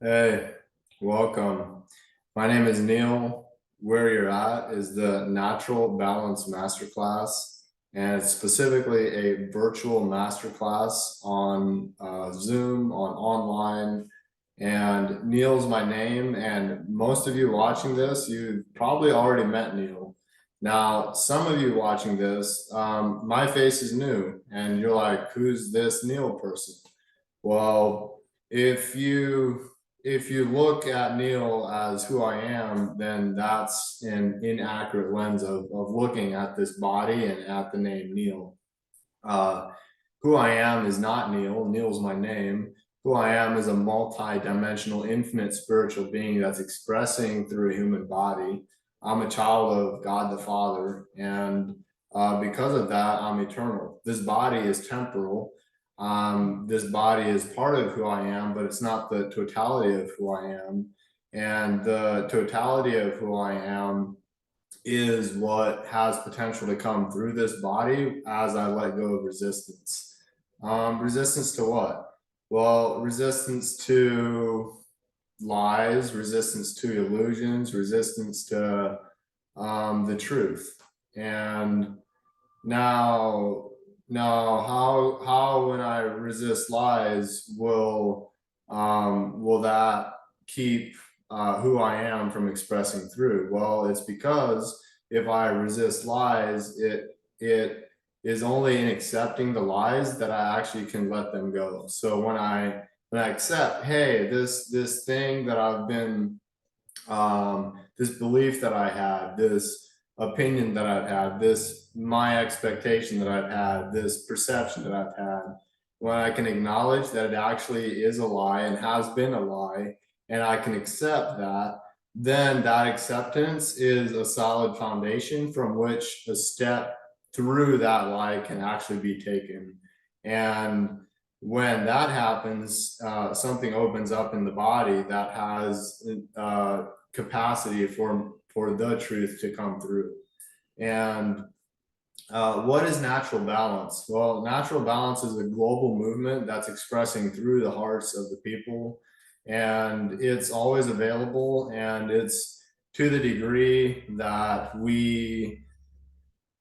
Hey, welcome. My name is Neal. Where you're at is the Natural Balance Masterclass, and it's specifically a virtual masterclass on Zoom, on online. And Neal's my name, and most of you watching this, you probably already met Neal. Now, some of you watching this, my face is new, and you're like, who's this Neal person? Well, if you look at Neal as who I am, then that's an inaccurate lens of looking at this body and at the name Neal. Uh, who I am is not Neal. Neal's my name. Who I am is a multi-dimensional, infinite spiritual being that's expressing through a human body. I'm a child of God the Father, and because of that, I'm eternal. This body is temporal. This body is part of who I am, but it's not the totality of who I am. And the totality of who I am is what has potential to come through this body as I let go of resistance. Resistance to what? Well, resistance to lies, resistance to illusions, resistance to the truth. And now, how when I resist lies will that keep who I am from expressing through? Well, it's because if I resist lies, it is only in accepting the lies that I actually can let them go. So when I accept, hey, this thing that I've been this belief that I had, this opinion that I've had, this my expectation that I've had, this perception that I've had, when I can acknowledge that it actually is a lie and has been a lie, and I can accept that, then that acceptance is a solid foundation from which a step through that lie can actually be taken. And when that happens, something opens up in the body that has capacity for the truth to come through. And what is natural balance? Well, natural balance is a global movement that's expressing through the hearts of the people, and it's always available, and it's to the degree that we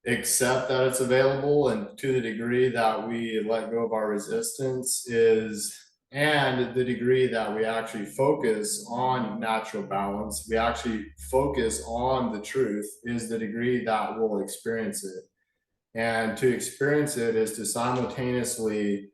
accept that it's available and to the degree that we let go of our resistance is and the degree that we actually focus on natural balance, we actually focus on the truth, is the degree that we'll experience it. And to experience it is to simultaneously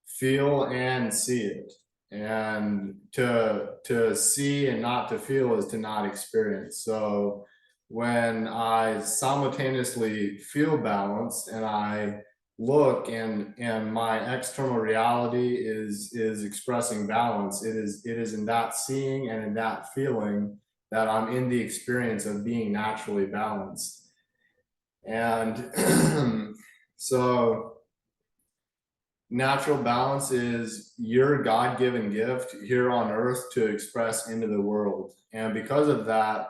feel and see it. And to see and not to feel is to not experience. So when I simultaneously feel balanced and I look and my external reality is expressing balance, it is in that seeing and in that feeling that I'm in the experience of being naturally balanced. And so natural balance is your God-given gift here on earth to express into the world. And because of that,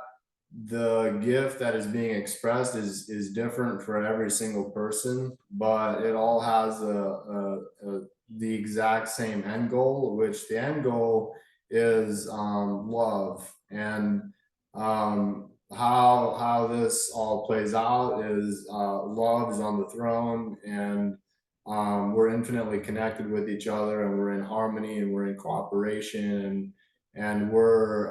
the gift that is being expressed is different for every single person, but it all has the exact same end goal, which the end goal is love. And how this all plays out is love is on the throne, and we're infinitely connected with each other, and we're in harmony, and we're in cooperation, and we're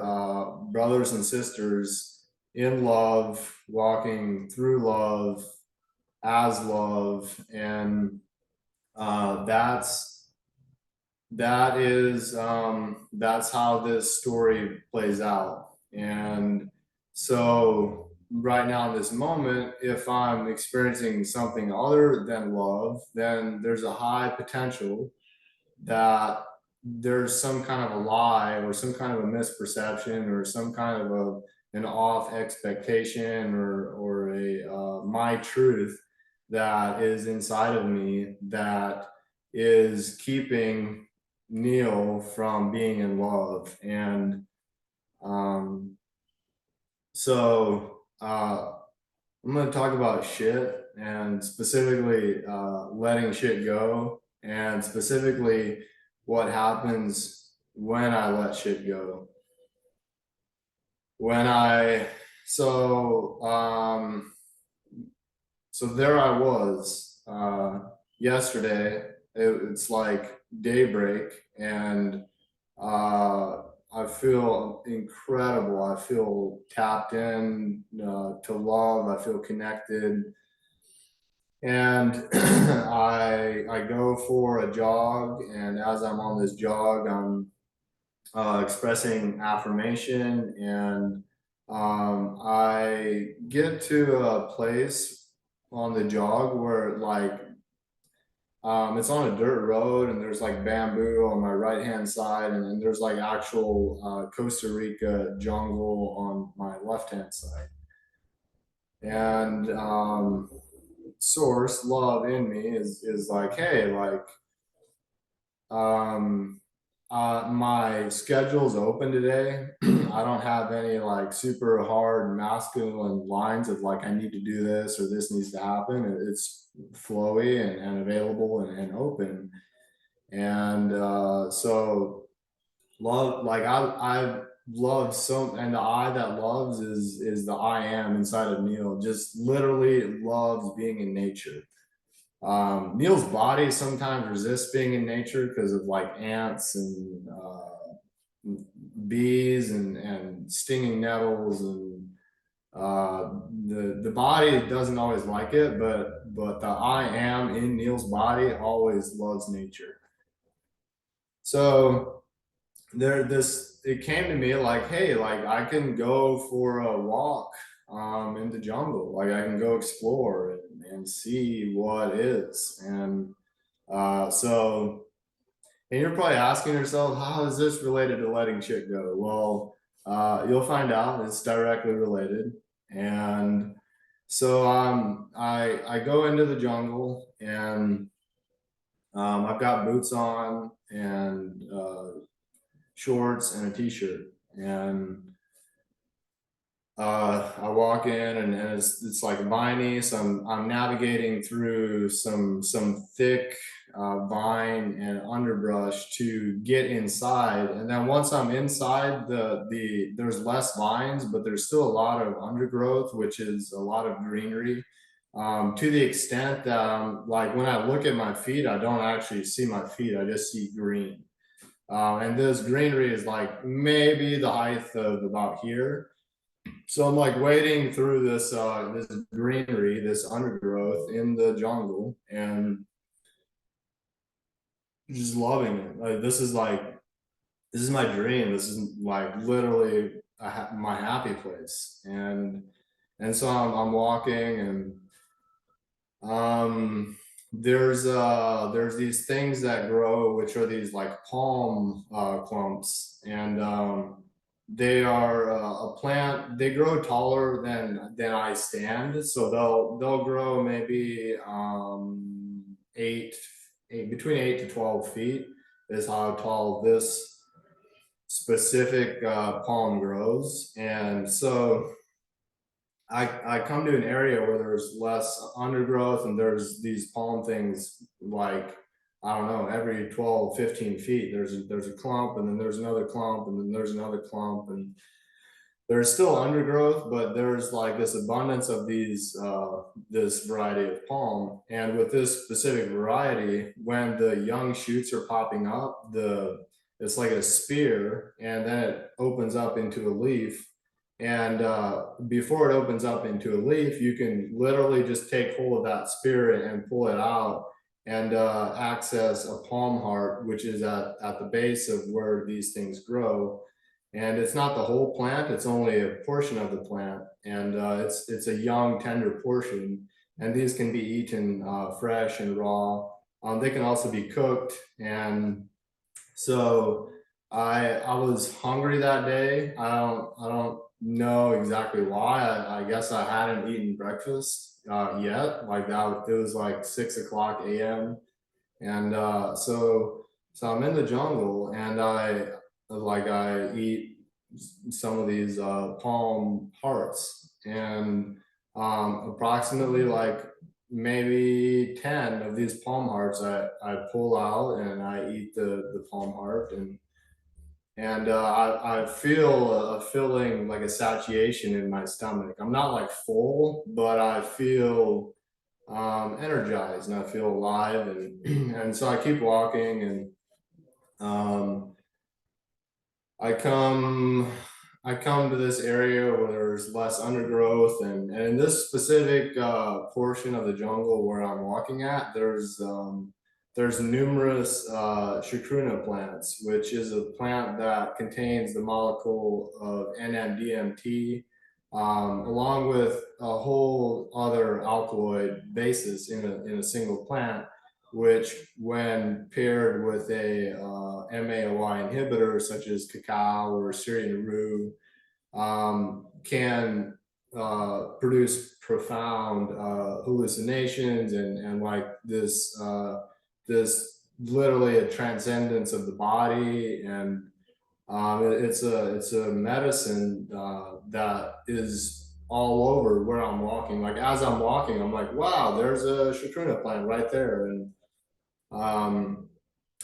brothers and sisters in love, walking through love, as love. And that's how this story plays out. And so right now in this moment, if I'm experiencing something other than love, then there's a high potential that there's some kind of a lie or some kind of a misperception or some kind of an off expectation or a my truth that is inside of me that is keeping Neal from being in love. And um, so I'm going to talk about shit, and specifically letting shit go, and specifically what happens when I let shit go. When I so so there I was yesterday. It's like daybreak, and I feel incredible. I feel tapped in to love. I feel connected, and I go for a jog. And as I'm on this jog, I'm expressing affirmation, and I get to a place on the jog where like it's on a dirt road, and there's like bamboo on my right hand side, and then there's like actual Costa Rica jungle on my left hand side. And source love in me is like, hey, like um my schedule's open today. I don't have any like super hard masculine lines of like I need to do this or this needs to happen. It's flowy and available and open. And so love, like I love so, and the I that loves is the I am inside of Neal. Just literally loves being in nature. Neal's body sometimes resists being in nature because of like ants and bees and stinging nettles, and the body doesn't always like it, but the I am in Neal's body always loves nature. So it came to me like, hey, like I can go for a walk in the jungle. Like I can go explore and see what is. And so, and you're probably asking yourself, how is this related to letting shit go? Well, you'll find out it's directly related. And so I go into the jungle, and I've got boots on and shorts and a t-shirt, and I walk in, and it's like viney, so I'm navigating through some thick vine and underbrush to get inside. And then once I'm inside, there's less vines, but there's still a lot of undergrowth, which is a lot of greenery. To the extent that like when I look at my feet, I don't actually see my feet, I just see green. And this greenery is like maybe the height of about here. So I'm like wading through this greenery, this undergrowth in the jungle, and just loving it. Like this is my dream. This is like literally my happy place. And so I'm walking, and there's these things that grow, which are these like palm clumps, and they are a plant. They grow taller than I stand, so they'll grow maybe between 8 to 12 feet is how tall this specific palm grows. And so I come to an area where there's less undergrowth, and there's these palm things like, I don't know, every 12, 15 feet, there's a clump, and then there's another clump, and then there's another clump, and there's still undergrowth, but there's like this abundance of this variety of palm. And with this specific variety, when the young shoots are popping up, it's like a spear, and then it opens up into a leaf. And before it opens up into a leaf, you can literally just take hold of that spear and pull it out, and access a palm heart, which is at the base of where these things grow. And it's not the whole plant, it's only a portion of the plant, and it's a young tender portion. And these can be eaten fresh and raw. They can also be cooked. And so I was hungry that day. I don't know exactly why. I guess I hadn't eaten breakfast yet. Like that, it was like 6 o'clock a.m. And so I'm in the jungle, and I eat some of these palm hearts, and approximately like maybe 10 of these palm hearts I pull out, and I eat the palm heart. And And I feel a feeling like a satiation in my stomach. I'm not like full, but I feel energized and I feel alive, and and so I keep walking, and um, I come I come to this area where there's less undergrowth, and in this specific portion of the jungle where I'm walking at, there's numerous chacruna plants, which is a plant that contains the molecule of NMDMT, along with a whole other alkaloid basis in a single plant, which when paired with a MAOI inhibitor such as cacao or Syrian can produce profound hallucinations, and like this literally a transcendence of the body, and it's a medicine that is all over where I'm walking. Like as I'm walking, I'm like, wow, there's a chacruna plant right there, um,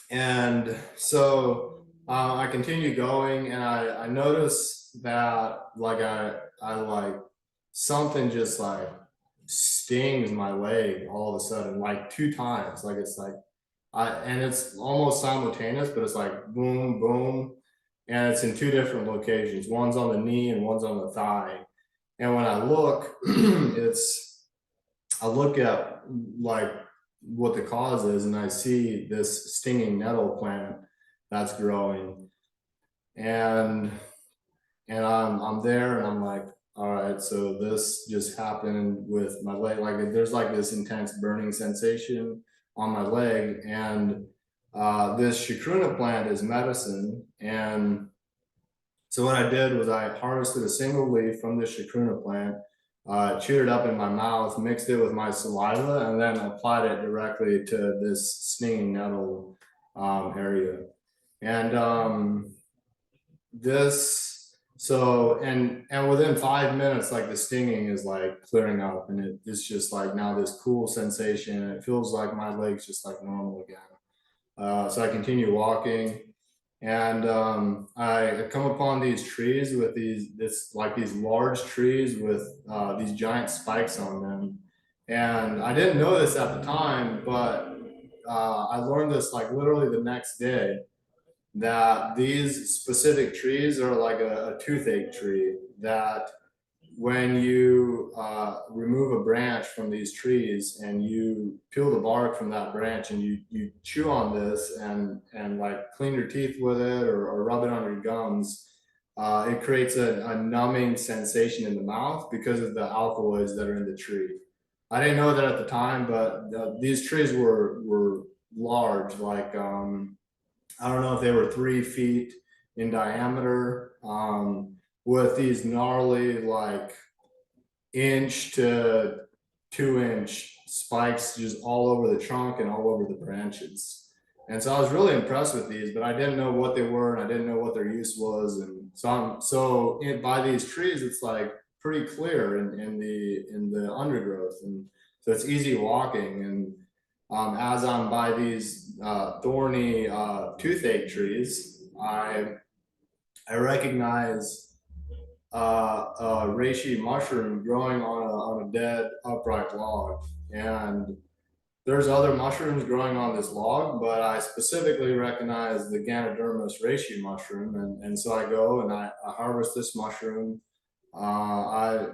and so I continue going, and I notice that like I like something just like stings my leg all of a sudden, like 2 times. Like it's like and it's almost simultaneous, but it's like boom, boom, and it's in 2 different locations. One's on the knee and one's on the thigh. And when I look, I look at like what the cause is, and I see this stinging nettle plant that's growing, and I'm there, and I'm like, all right, so this just happened with my leg. Like there's like this intense burning sensation on my leg, and this chacruna plant is medicine. And so what I did was I harvested a single leaf from the chacruna plant, chewed it up in my mouth, mixed it with my saliva, and then applied it directly to this stinging nettle area. And and within 5 minutes, like the stinging is like clearing up, and it's just like now this cool sensation, and it feels like my legs just like normal again. So I continue walking, and I come upon these trees with these large trees with these giant spikes on them, and I didn't know this at the time, but I learned this like literally the next day, that these specific trees are like a toothache tree, that when you remove a branch from these trees and you peel the bark from that branch and you chew on this and like clean your teeth with it, or rub it on your gums, it creates a numbing sensation in the mouth because of the alkaloids that are in the tree. I didn't know that at the time, but these trees were large, like I don't know if they were 3 feet in diameter, with these gnarly, like 1 to 2 inch spikes just all over the trunk and all over the branches. And so I was really impressed with these, but I didn't know what they were, and I didn't know what their use was. And by these trees, it's like pretty clear in the undergrowth, and so it's easy walking. And as I'm by these thorny toothache trees, I recognize a reishi mushroom growing on a dead upright log, and there's other mushrooms growing on this log, but I specifically recognize the Ganodermis reishi mushroom, and so I go and I harvest this mushroom. I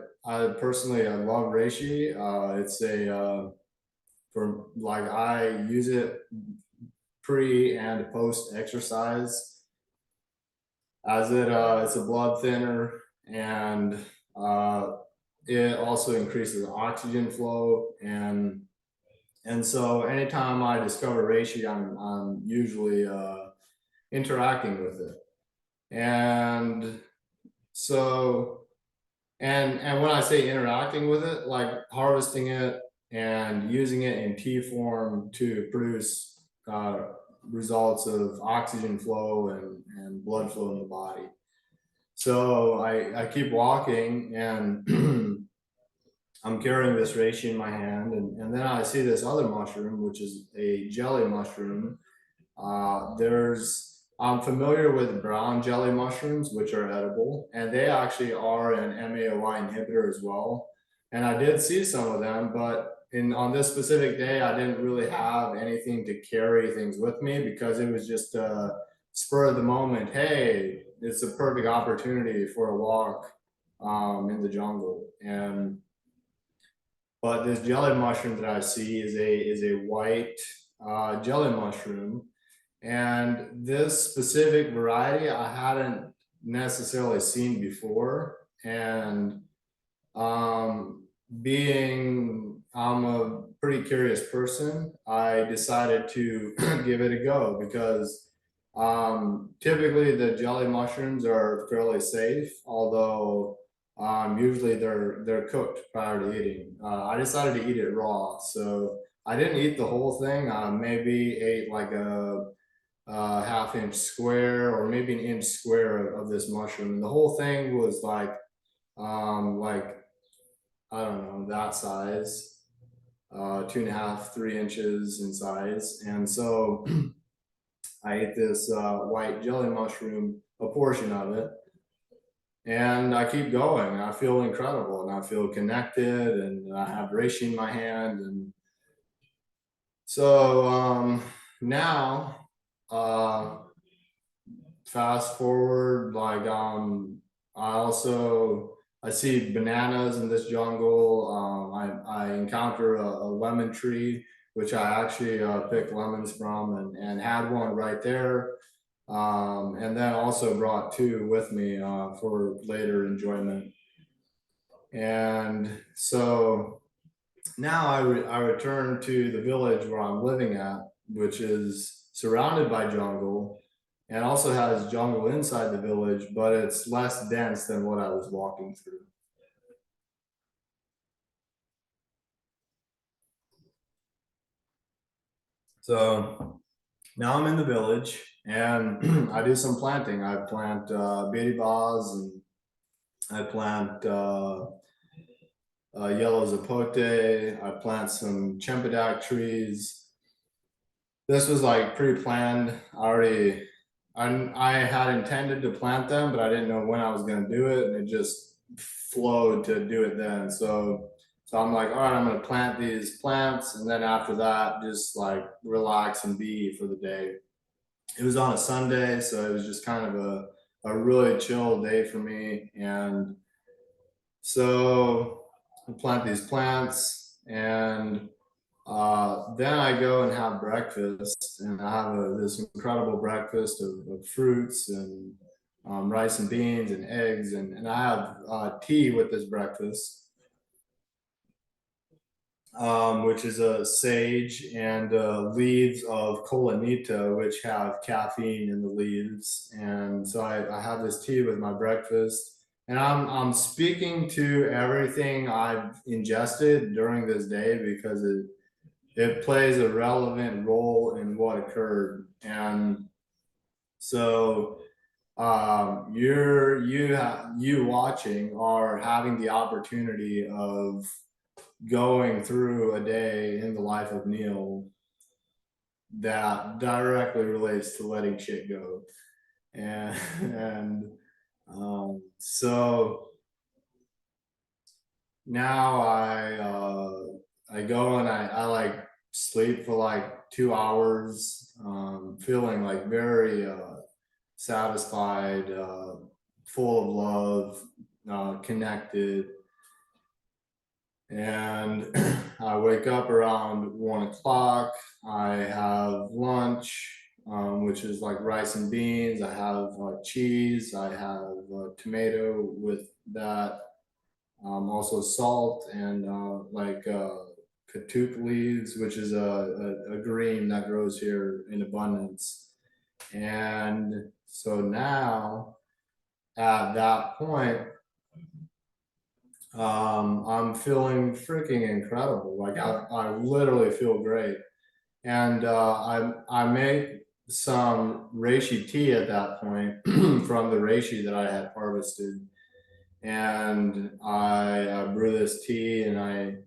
personally I love reishi. It's a for like I use it pre and post exercise, as it's a blood thinner, and it also increases oxygen flow, and so anytime I discover reishi, I'm usually interacting with it. And so and when I say interacting with it, like harvesting it and using it in tea form to produce results of oxygen flow and blood flow in the body. So I keep walking, and I'm carrying this reishi in my hand, and then I see this other mushroom, which is a jelly mushroom. There's I'm familiar with brown jelly mushrooms, which are edible, and they actually are an MAOI inhibitor as well. And I did see some of them, but on this specific day, I didn't really have anything to carry things with me because it was just a spur of the moment. Hey, it's a perfect opportunity for a walk in the jungle. And but this jelly mushroom that I see is a white jelly mushroom, and this specific variety I hadn't necessarily seen before. And um, being I'm a pretty curious person, I decided to give it a go because typically the jelly mushrooms are fairly safe, although usually they're cooked prior to eating. I decided to eat it raw, so I didn't eat the whole thing. Maybe ate like a half-inch square or maybe an inch square of this mushroom. And the whole thing was like I don't know, that size, 2.5, 3 inches in size. And so I ate this white jelly mushroom, a portion of it, and I keep going. And I feel incredible, and I feel connected, and I have reishi in my hand. And so now, uh, fast forward, I see bananas in this jungle. I encounter a lemon tree, which I actually picked lemons from, and had one right there. And then also brought two with me for later enjoyment. And so now I return to the village where I'm living at, which is surrounded by jungle and also has jungle inside the village, but it's less dense than what I was walking through. So now I'm in the village and I do some planting. I plant bidibas, and I plant yellow zapote. I plant some chempedak trees. This was like pre-planned. I had intended to plant them, but I didn't know when I was going to do it, and it just flowed to do it then. So I'm like, all right, I'm going to plant these plants, and then after that, just like relax and be for the day. It was on a Sunday, so it was just kind of a really chill day for me. And so I plant these plants, and then I go and have breakfast, and I have this incredible breakfast of fruits and rice and beans and eggs, and I have tea with this breakfast, which is a sage and leaves of colanita, which have caffeine in the leaves. And so I have this tea with my breakfast. And I'm speaking to everything I've ingested during this day because it plays a relevant role in what occurred. And so you watching are having the opportunity of going through a day in the life of Neal that directly relates to letting shit go. And so now I go and I like sleep for like 2 hours, feeling like very satisfied, full of love, connected. And I wake up around 1 o'clock. I have lunch, which is like rice and beans. I have cheese. I have tomato with that. Also salt and katuk leaves, which is a green that grows here in abundance. And so now at that point, I'm feeling freaking incredible. Like I literally feel great. And I make some reishi tea at that point from the reishi that I had harvested. And I brew this tea, and I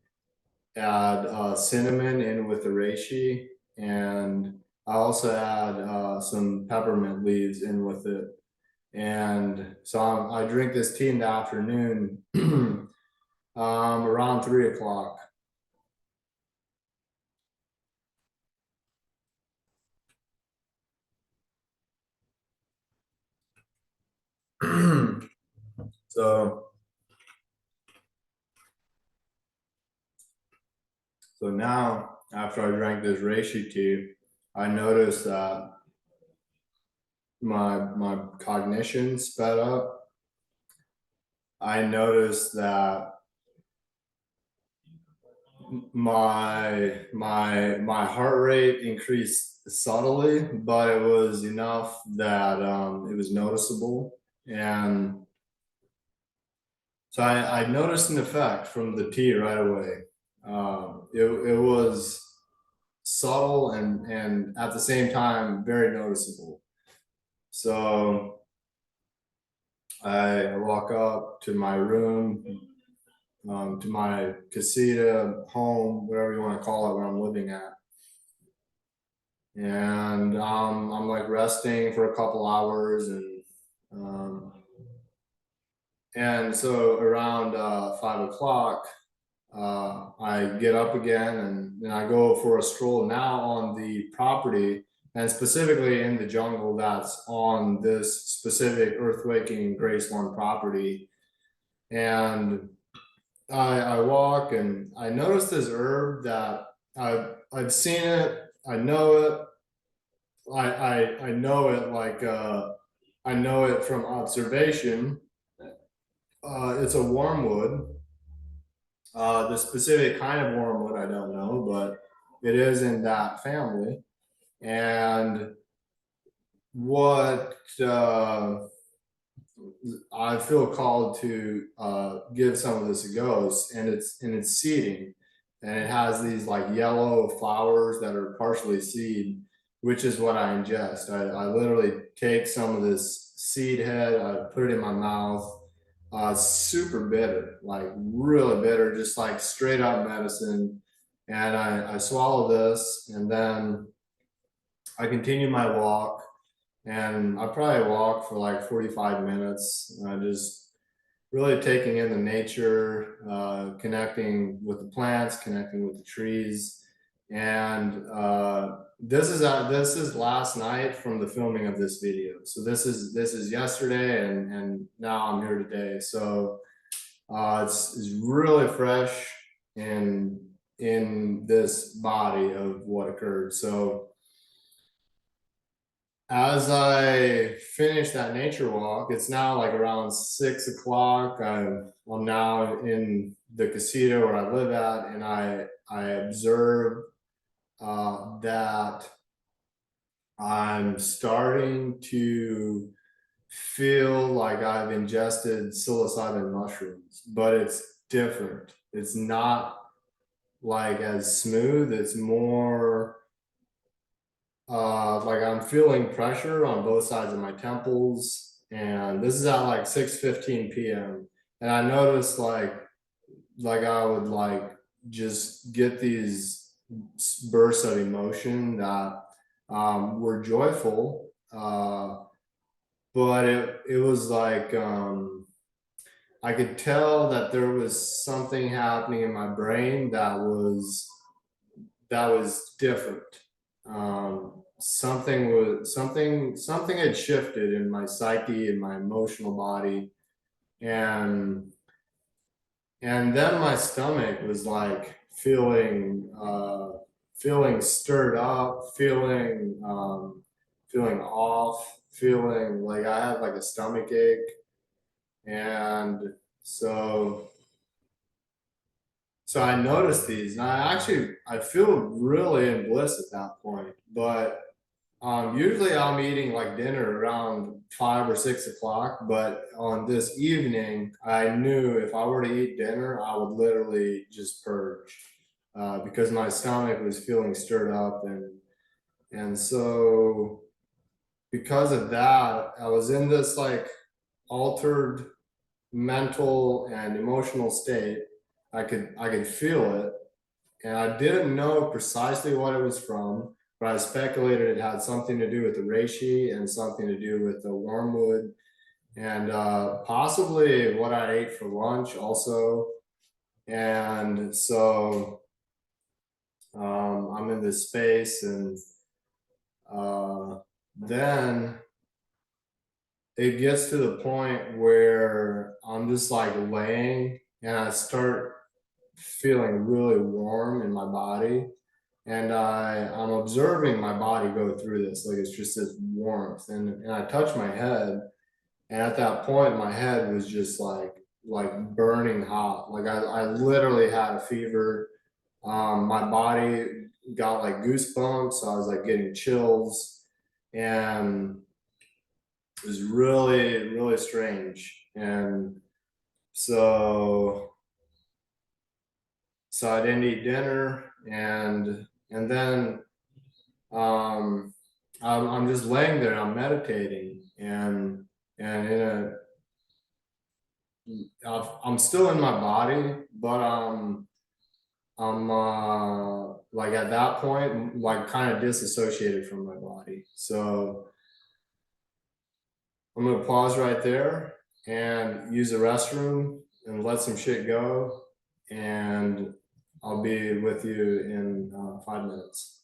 add cinnamon in with the reishi, and I also add some peppermint leaves in with it. And so I drink this tea in the afternoon around 3 o'clock. So now after I drank this reishi tea, I noticed that my cognition sped up. I noticed that my heart rate increased subtly, but it was enough that it was noticeable. And so I noticed an effect from the tea right away. It was subtle and at the same time very noticeable. So I walk up to my room, to my casita, home, whatever you want to call it, where I'm living at. And I'm like resting for a couple hours, um, and so around 5 o'clock, I get up again and I go for a stroll now on the property, and specifically in the jungle that's on this specific earthquaking Graceland property. And I walk and I notice this herb that I've seen it, I know it, I know it like I know it from observation. It's a wormwood. The specific kind of wormwood I don't know, but it is in that family. And what I feel called to give some of this a go, and it's seeding, and it has these like yellow flowers that are partially seed, which is what I ingest. I literally take some of this seed head, I put it in my mouth. Super bitter, like really bitter, just like straight up medicine. And I swallow this, and then I continue my walk, and I probably walk for like 45 minutes, just really taking in the nature, connecting with the plants, connecting with the trees. And this is last night from the filming of this video. So this is yesterday, and now I'm here today. So it's really fresh in this body of what occurred. So as I finish that nature walk, it's now like around 6 o'clock. I'm now in the casita where I live at, and I observe that I'm starting to feel like I've ingested psilocybin mushrooms, but it's different. It's not like as smooth. It's more like I'm feeling pressure on both sides of my temples, and this is at like 6:15 p.m. And I noticed like I would like just get these bursts of emotion that were joyful, but it was like I could tell that there was something happening in my brain that was different. Something had shifted in my psyche, in my emotional body, and then my stomach was like feeling stirred up, feeling off, feeling like I had like a stomach ache. And so I noticed these, and I feel really in bliss at that point. But usually I'm eating like dinner around 5 or 6 o'clock, but on this evening, I knew if I were to eat dinner, I would literally just purge, because my stomach was feeling stirred up, and so because of that, I was in this like altered mental and emotional state. I could feel it, and I didn't know precisely what it was from, but I speculated it had something to do with the reishi and something to do with the wormwood, and possibly what I ate for lunch also. And so I'm in this space, and then it gets to the point where I'm just like laying and I start feeling really warm in my body. And I'm observing my body go through this, like it's just this warmth. And I touch my head, and at that point, my head was just like burning hot. Like I literally had a fever. My body got like goosebumps. I was like getting chills, and it was really, really strange. And so I didn't eat dinner, and then I'm just laying there, I'm meditating, and I'm still in my body, but I'm like at that point, like kind of disassociated from my body. So I'm gonna pause right there and use the restroom and let some shit go, and I'll be with you in 5 minutes.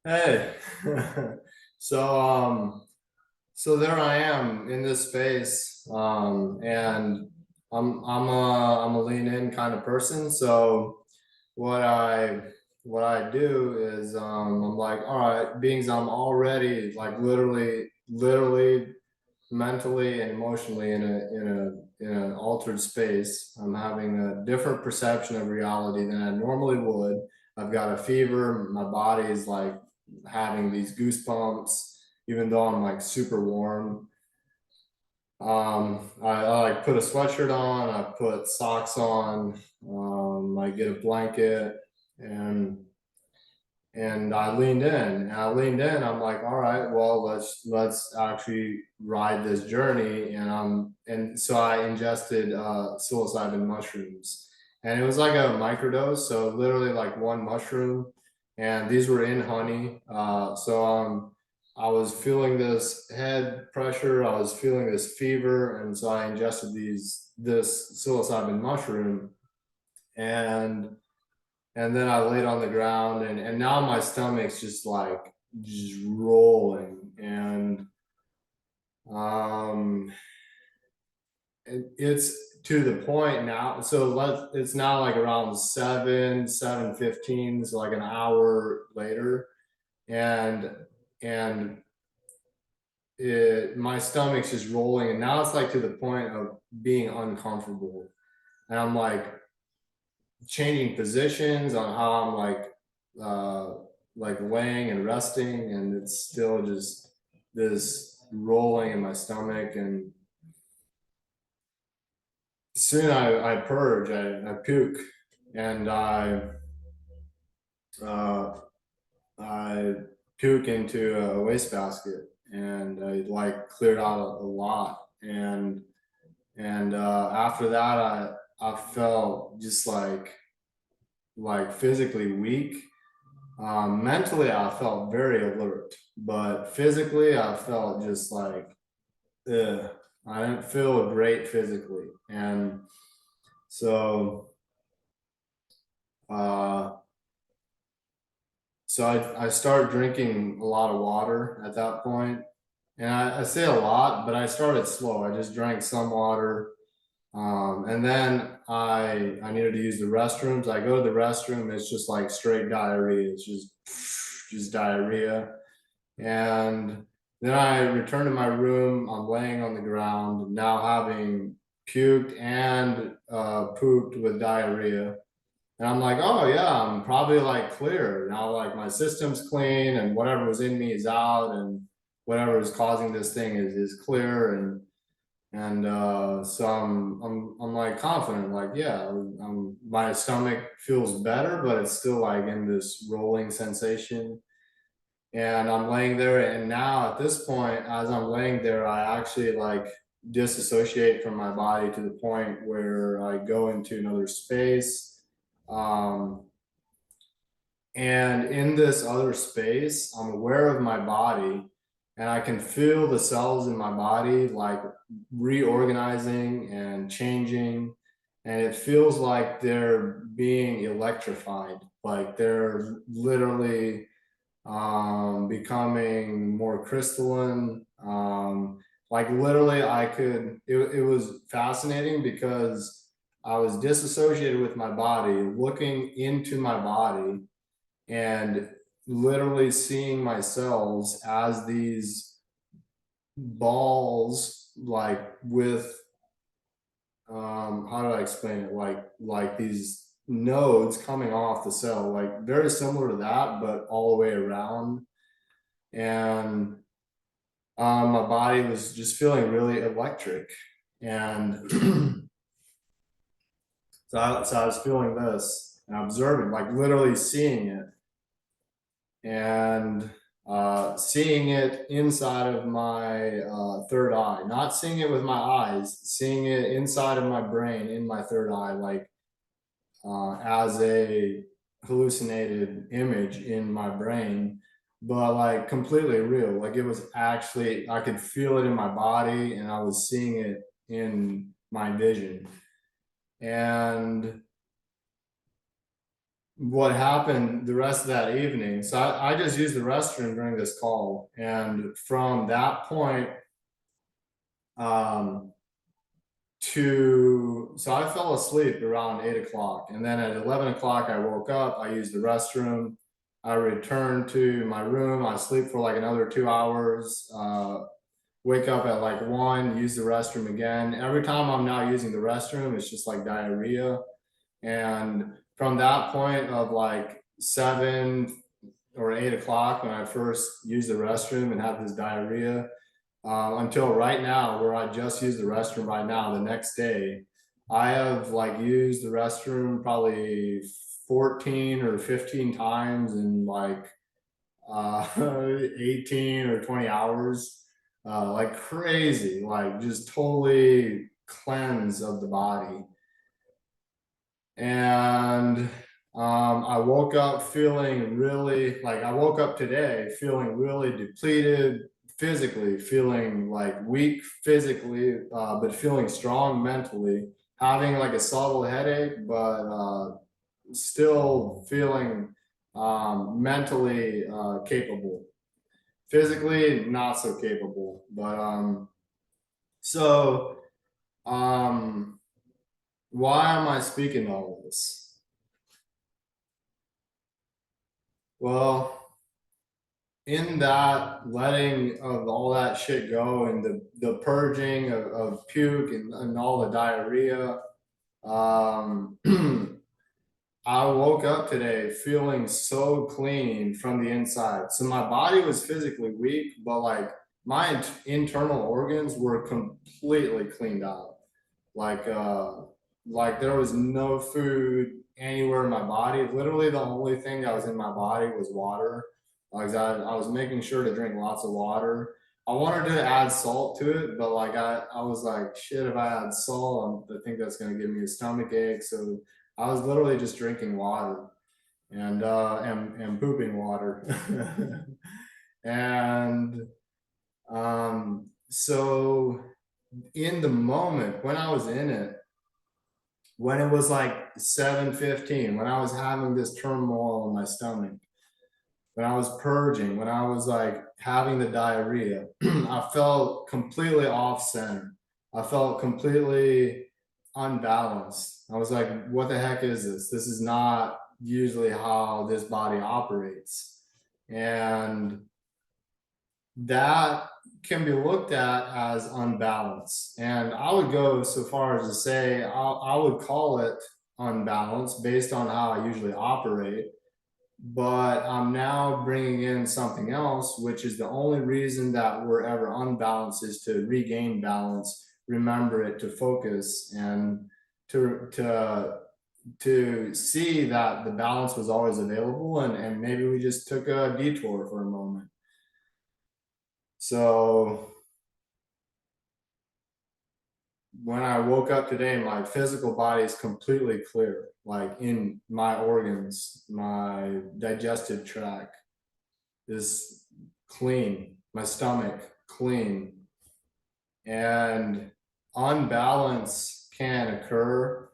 Hey, so so there I am in this space, and I'm a lean in kind of person. So what I what I do is I'm like, all right, beings, I'm already like literally mentally and emotionally in an altered space. I'm having a different perception of reality than I normally would. I've got a fever. My body is like having these goosebumps, even though I'm like super warm. I like put a sweatshirt on, I put socks on, I get a blanket, and I leaned in, I'm like, all right, well, let's actually ride this journey. And so I ingested psilocybin mushrooms, and it was like a microdose, so literally like one mushroom and these were in honey. I was feeling this head pressure, I was feeling this fever, and so I ingested this psilocybin mushroom, and then I laid on the ground, and now my stomach's just like just rolling, and um it's to the point now. So it's now like around 7:15, so like an hour later, and and my stomach's just rolling, and now it's like to the point of being uncomfortable, and I'm like changing positions on how I'm like laying and resting, and it's still just this rolling in my stomach. And soon I purge, I puke, and uh, I puke into a wastebasket, and I like cleared out a lot. And after that, I felt just like physically weak. Mentally, I felt very alert, but physically, I felt just like, ugh. I didn't feel great physically, and so uh, I started drinking a lot of water at that point, and I say a lot, but I started slow. I just drank some water, and then I needed to use the restrooms. I go to the restroom, it's just like straight diarrhea. It's just diarrhea. And then I return to my room. I'm laying on the ground, now having puked and pooped with diarrhea. And I'm like, oh yeah, I'm probably like clear now. Like my system's clean, and whatever was in me is out, and whatever is causing this thing is clear. And so I'm like confident, like, yeah, my stomach feels better, but it's still like in this rolling sensation. And I'm laying there, and now at this point, as I'm laying there, I actually like disassociate from my body to the point where I go into another space. Um, and in this other space, I'm aware of my body, and I can feel the cells in my body like reorganizing and changing. And it feels like they're being electrified, like they're literally becoming more crystalline. Like literally, it was fascinating because I was disassociated with my body, looking into my body, and literally seeing my cells as these balls, like with how do I explain it? Like these nodes coming off the cell, like very similar to that, but all the way around. And my body was just feeling really electric. And so I was feeling this and observing, like literally seeing it, and seeing it inside of my third eye, not seeing it with my eyes, seeing it inside of my brain, in my third eye, like as a hallucinated image in my brain, but like completely real. Like it was actually, I could feel it in my body, and I was seeing it in my vision. And what happened the rest of that evening, so I just used the restroom during this call. And from that point, um, so I fell asleep around 8 o'clock, and then at 11 o'clock I woke up, I used the restroom, I returned to my room, I sleep for like another 2 hours, wake up at like 1, use the restroom again. Every time I'm now using the restroom, it's just like diarrhea. And from that point of like 7 or 8 o'clock, when I first used the restroom and had this diarrhea, until right now, where I just used the restroom right now, the next day, I have like used the restroom probably 14 or 15 times in like 18 or 20 hours, like crazy, like just totally cleanse of the body. And I woke up feeling really like I woke up today feeling really depleted physically, feeling like weak physically, but feeling strong mentally, having like a subtle headache, but still feeling mentally capable. Physically, not so capable, but so why am I speaking all this? Well, in that letting of all that shit go and the purging of puke and all the diarrhea, um, I woke up today feeling so clean from the inside. So my body was physically weak, but like my internal organs were completely cleaned out. Like like there was no food anywhere in my body. Literally the only thing that was in my body was water. Like I was making sure to drink lots of water. I wanted to add salt to it, but like I was like, shit, if I add salt, I think that's gonna give me a stomach ache. So I was literally just drinking water and pooping water. And so in the moment when I was in it, when it was like 7:15, when I was having this turmoil in my stomach, when I was purging, when I was like having the diarrhea, I felt completely off center. I felt completely unbalanced. I was like, what the heck is this? This is not usually how this body operates. And that can be looked at as unbalanced. And I would go so far as to say I would call it unbalanced based on how I usually operate. But I'm now bringing in something else, which is the only reason that we're ever unbalanced is to regain balance, remember it, to focus, and to see that the balance was always available, and maybe we just took a detour for a moment. So when I woke up today, my physical body is completely clear, like in my organs, my digestive tract is clean, my stomach clean, and unbalance can occur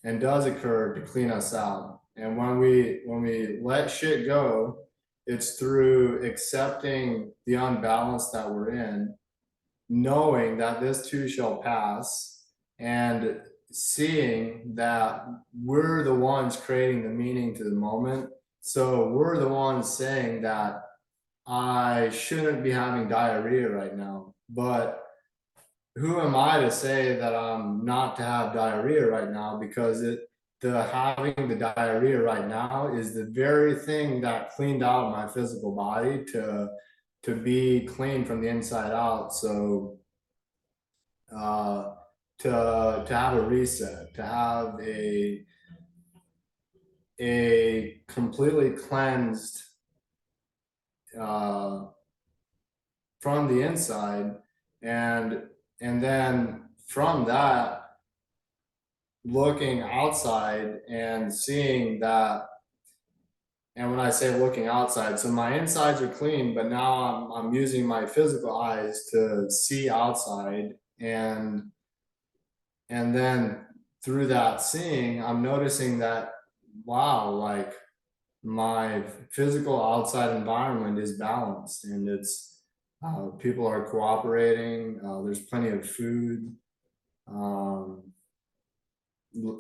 and does occur to clean us out. And when we let shit go, it's through accepting the unbalance that we're in, knowing that this too shall pass, and seeing that we're the ones creating the meaning to the moment. So we're the ones saying that I shouldn't be having diarrhea right now, but who am I to say that I'm not to have diarrhea right now? Because the having the diarrhea right now is the very thing that cleaned out my physical body to be clean from the inside out. So uh, to have a reset, to have a completely cleansed uh, from the inside, and then from that looking outside and seeing that. And when I say looking outside, so my insides are clean, but now I'm using my physical eyes to see outside, and then through that seeing, I'm noticing that, wow, like my physical outside environment is balanced, and it's people are cooperating, there's plenty of food, um,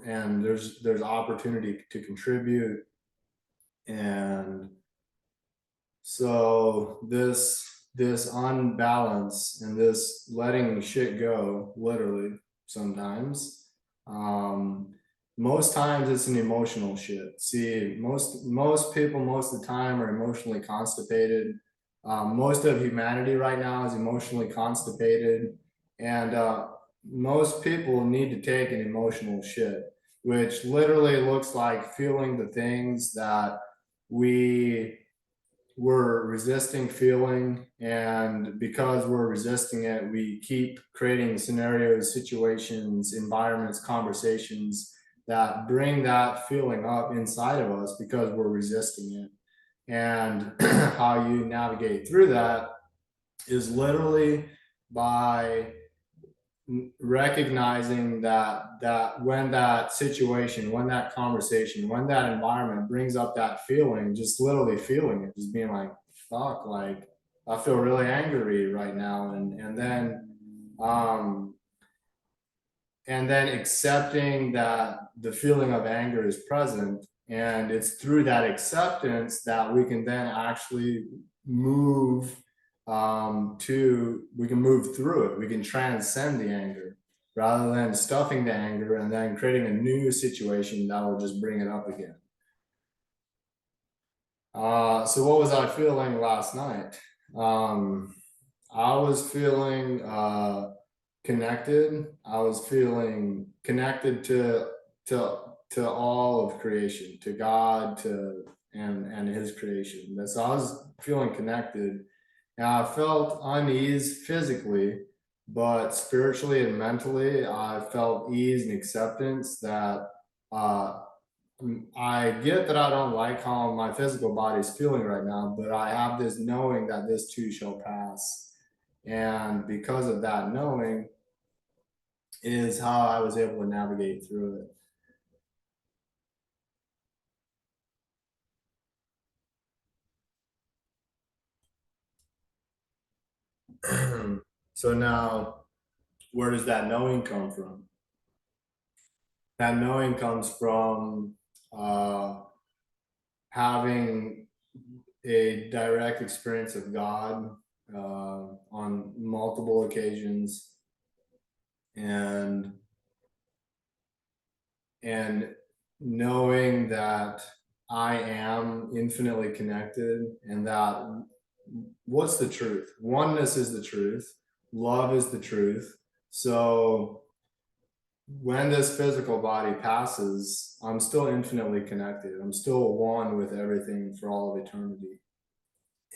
and there's opportunity to contribute. And so this unbalance and this letting shit go, literally sometimes, most times it's an emotional shit. See, most people most of the time are emotionally constipated. Most of humanity right now is emotionally constipated, and most people need to take an emotional shit, which literally looks like feeling the things that we were resisting feeling, and because we're resisting it, we keep creating scenarios, situations, environments, conversations that bring that feeling up inside of us because we're resisting it. And how you navigate through that is literally by recognizing that when that situation, when that conversation, when that environment brings up that feeling, just literally feeling it, just being like, fuck, like I feel really angry right now. And then accepting that the feeling of anger is present. And it's through that acceptance that we can then actually move we can move through it. We can transcend the anger rather than stuffing the anger and then creating a new situation that will just bring it up again. So what was I feeling last night? I was feeling connected. I was feeling connected to all of creation, to God, and His creation. So I was feeling connected, and I felt unease physically, but spiritually and mentally, I felt ease and acceptance that I get that I don't like how my physical body is feeling right now, but I have this knowing that this too shall pass. And because of that knowing is how I was able to navigate through it. So now, where does that knowing come from? That knowing comes from having a direct experience of God on multiple occasions, and knowing that I am infinitely connected, and that what's the truth? Oneness is the truth. Love is the truth. So when this physical body passes, I'm still infinitely connected. I'm still one with everything for all of eternity.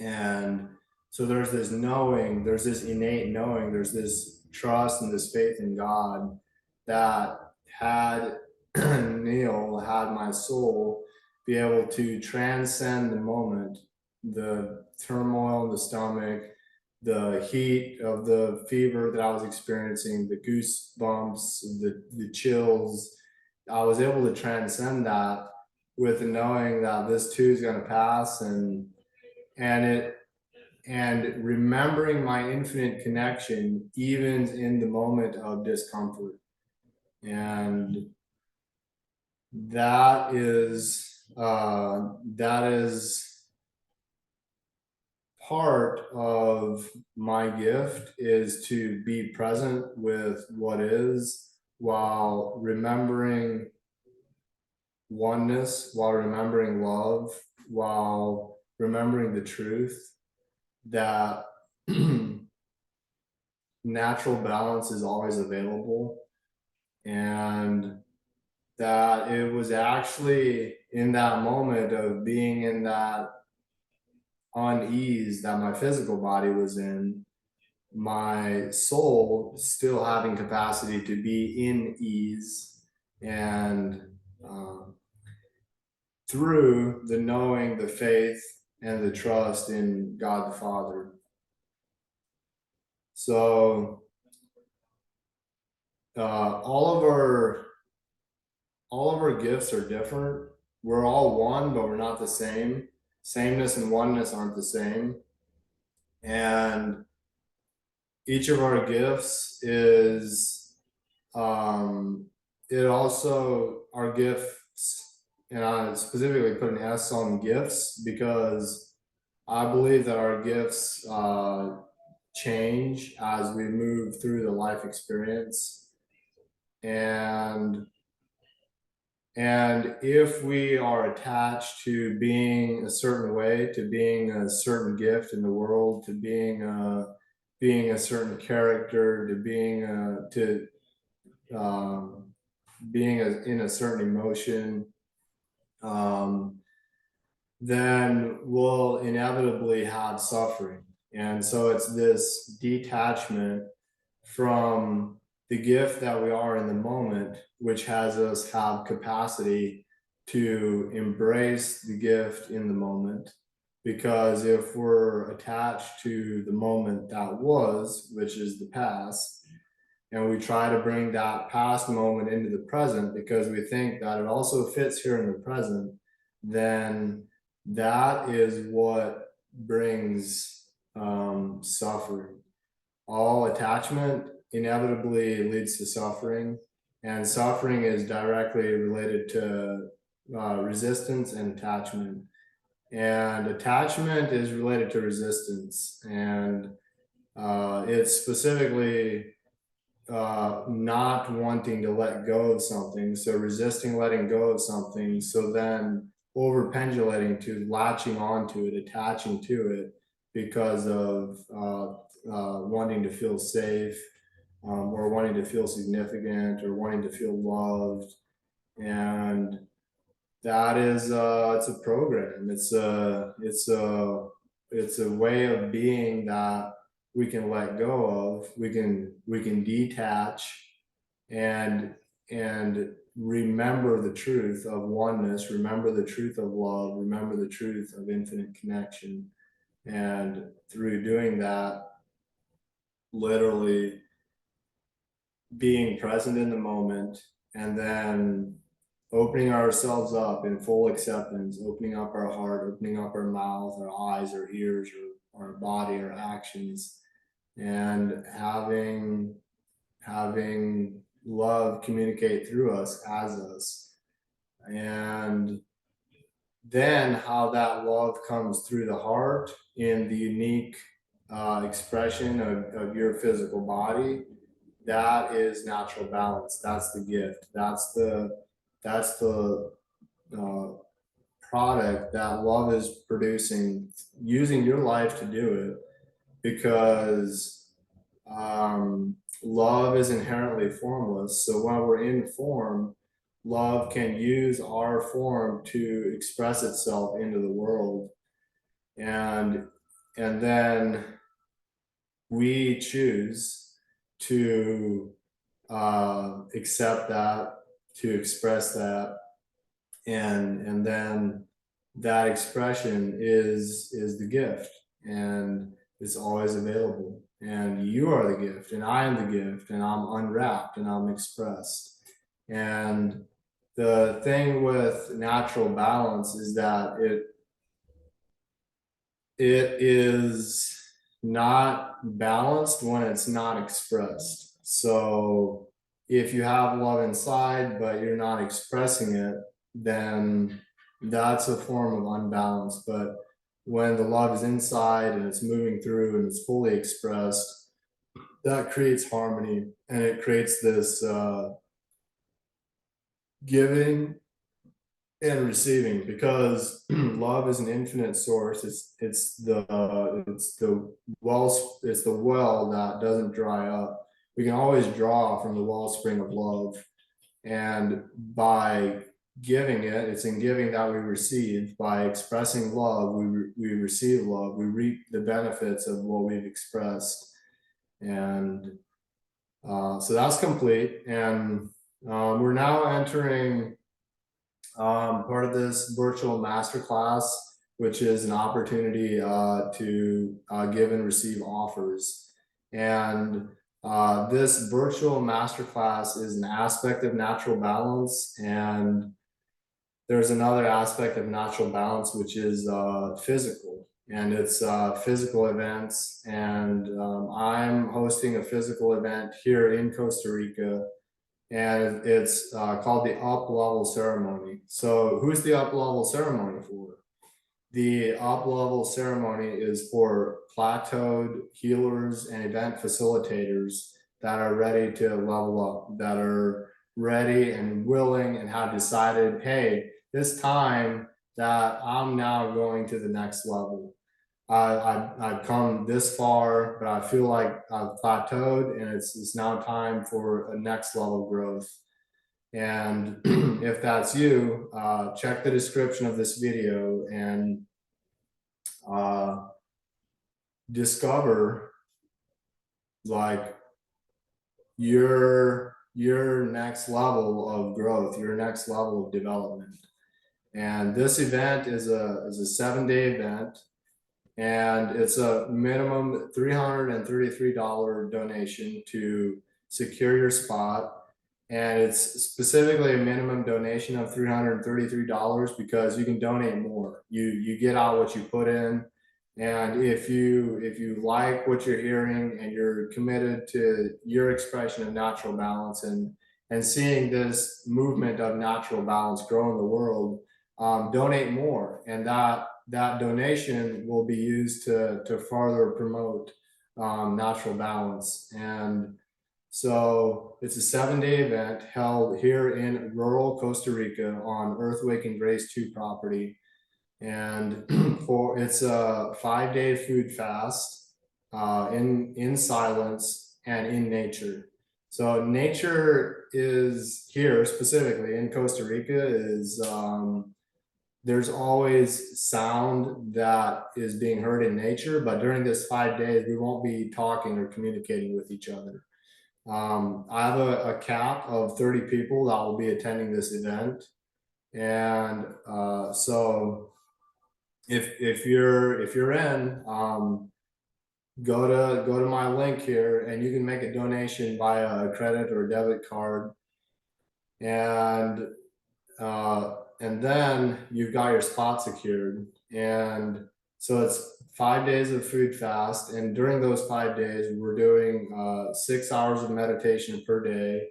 And so there's this knowing, there's this innate knowing, there's this trust and this faith in God that had Neal, had my soul be able to transcend the moment, the turmoil in the stomach, the heat of the fever that I was experiencing, the goosebumps, the chills. I was able to transcend that with the knowing that this too is going to pass, and remembering my infinite connection even in the moment of discomfort. And that is part of my gift, is to be present with what is while remembering oneness, while remembering love, while remembering the truth that natural balance is always available, and that it was actually in that moment of being in that unease that my physical body was in, my soul still having capacity to be in ease, and through the knowing, the faith, and the trust in God the Father. So all of our gifts are different. We're all one, but we're not the same. Sameness and oneness aren't the same. And each of our gifts is it also, our gifts, and I specifically put an S on gifts because I believe that our gifts change as we move through the life experience. And if we are attached to being a certain way, to being a certain gift in the world, to being a certain character, to being in a certain emotion, then we'll inevitably have suffering. And so it's this detachment from the gift that we are in the moment, which has us have capacity to embrace the gift in the moment. Because if we're attached to the moment that was, which is the past, and we try to bring that past moment into the present because we think that it also fits here in the present, then that is what brings suffering. All attachment inevitably leads to suffering, and suffering is directly related to resistance and attachment. And attachment is related to resistance, and it's specifically not wanting to let go of something, so resisting letting go of something, so then over pendulating to latching onto it, attaching to it because of wanting to feel safe, or wanting to feel significant, or wanting to feel loved. And that is it's a program, it's a way of being that we can let go of, we can detach and remember the truth of oneness, remember the truth of love, remember the truth of infinite connection. And through doing that, literally being present in the moment, and then opening ourselves up in full acceptance, opening up our heart, opening up our mouth, our eyes, our ears, our body, our actions, and having love communicate through us as us. And then how that love comes through the heart in the unique expression of your physical body, that is natural balance. That's the gift. That's the product that love is producing, using your life to do it, because love is inherently formless. So when we're in form, love can use our form to express itself into the world, and then we choose to accept that, to express that, and then that expression is the gift, and it's always available. And you are the gift, and I am the gift, and I'm unwrapped, and I'm expressed. And the thing with natural balance is that it is not balanced when it's not expressed. So if you have love inside but you're not expressing it, then that's a form of unbalance. But when the love is inside and it's moving through and it's fully expressed, that creates harmony, and it creates this giving and receiving, because love is an infinite source. It's the well that doesn't dry up. We can always draw from the wellspring of love, and by giving it, it's in giving that we receive. By expressing love, we receive love. We reap the benefits of what we've expressed. And so that's complete, and we're now entering part of this virtual masterclass, which is an opportunity to give and receive offers. And this virtual masterclass is an aspect of natural balance, and there's another aspect of natural balance, which is physical, and it's physical events. And I'm hosting a physical event here in Costa Rica, and it's called the Up Level Ceremony. So who's the Up Level Ceremony for? The Up Level Ceremony is for plateaued healers and event facilitators that are ready to level up, that are ready and willing and have decided, hey, this time that I'm now going to the next level. I've come this far, but I feel like I've plateaued, and it's now time for a next level growth. And if that's you, check the description of this video and discover like your next level of growth, your next level of development. And this event is a 7-day event, and it's a minimum $333 donation to secure your spot. And it's specifically a minimum donation of $333 because you can donate more. You get out what you put in. And if you like what you're hearing and you're committed to your expression of natural balance and seeing this movement of natural balance grow in the world, donate more, and that donation will be used to further promote natural balance. And so it's a 7-day event held here in rural Costa Rica on Earthquake and Grace 2 property. And it's a 5-day food fast in silence and in nature. So nature is here specifically in Costa Rica is there's always sound that is being heard in nature, but during this 5 days, we won't be talking or communicating with each other. I have a cap of 30 people that will be attending this event. And so if you're in, go to my link here and you can make a donation via a credit or debit card. And then you've got your spot secured. And so it's 5 days of food fast. And during those 5 days, we're doing 6 hours of meditation per day.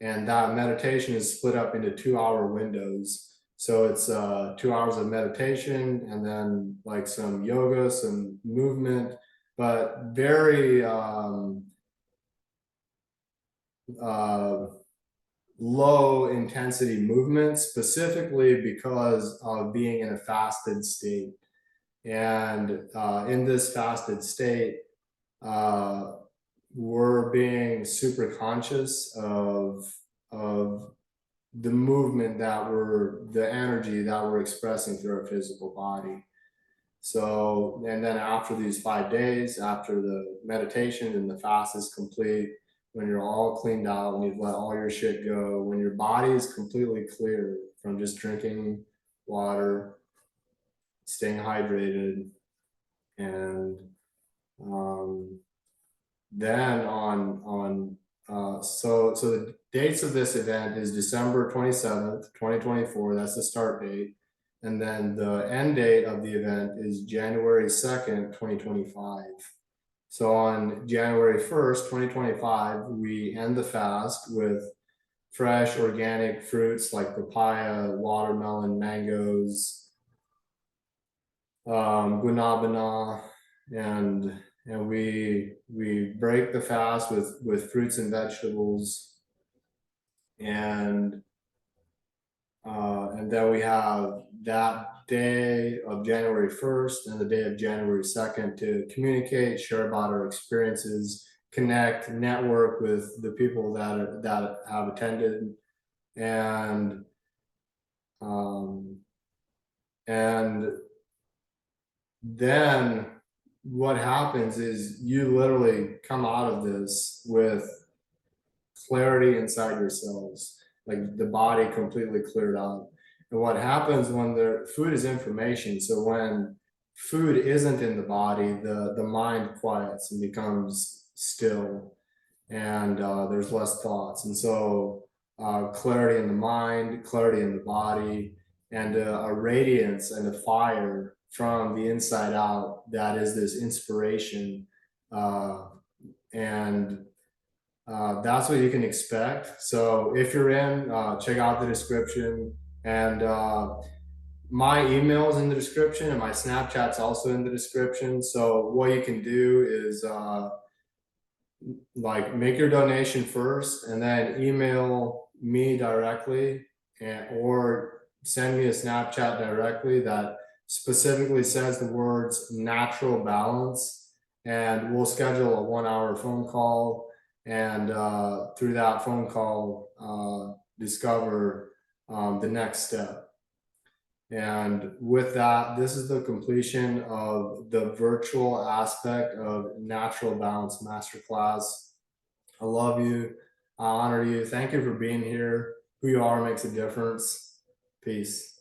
And that meditation is split up into 2-hour windows. So it's 2 hours of meditation and then like some yoga, some movement, but very low intensity movement, specifically because of being in a fasted state. And in this fasted state, we're being super conscious of the movement the energy that we're expressing through our physical body. So, and then after these 5 days, after the meditation and the fast is complete, when you're all cleaned out and you've let all your shit go, when your body is completely clear from just drinking water, staying hydrated, and then so the dates of this event is December 27th, 2024. That's the start date. And then the end date of the event is January 2nd, 2025. So on January 1st, 2025, we end the fast with fresh organic fruits like papaya, watermelon, mangoes, guanabana, and we break the fast with fruits and vegetables, and then we have that day of January 1st and the day of January 2nd to communicate, share about our experiences, connect, network with the people that have attended, and then what happens is you literally come out of this with clarity inside yourselves, like the body completely cleared out. And what happens when food is information, so when food isn't in the body, the mind quiets and becomes still, and there's less thoughts. And so clarity in the mind, clarity in the body, and a radiance and a fire from the inside out that is this inspiration. And that's what you can expect. So if you're in, check out the description, and my email is in the description, and my Snapchat's also in the description. So what you can do is like make your donation first and then email me directly, or send me a Snapchat directly that specifically says the words natural balance, and we'll schedule a 1-hour phone call, and through that phone call discover the next step. And with that, this is the completion of the virtual aspect of Natural Balance Masterclass. I love you. I honor you. Thank you for being here. Who you are makes a difference. Peace.